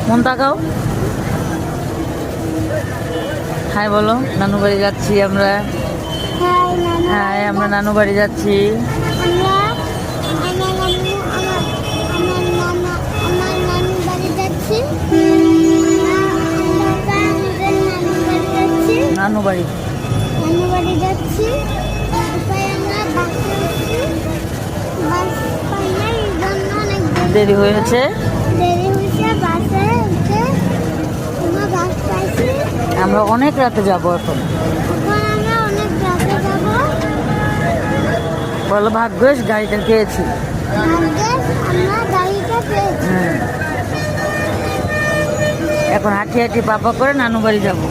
মন তাকাও। হাই বলো। নানু বাড়ি যাচ্ছি আমরা। হ্যাঁ, আমরা নানু বাড়ি যাচ্ছি। নানু বাড়ি যাচ্ছি। দেরি হয়েছে। আমরা অনেক রাতে যাবো এখন। বলো ভাগ্যেশ গাড়িটা পেয়েছি। হ্যাঁ, এখন হাঁটি হাঁটি পাপা করে নানু বাড়ি যাবো।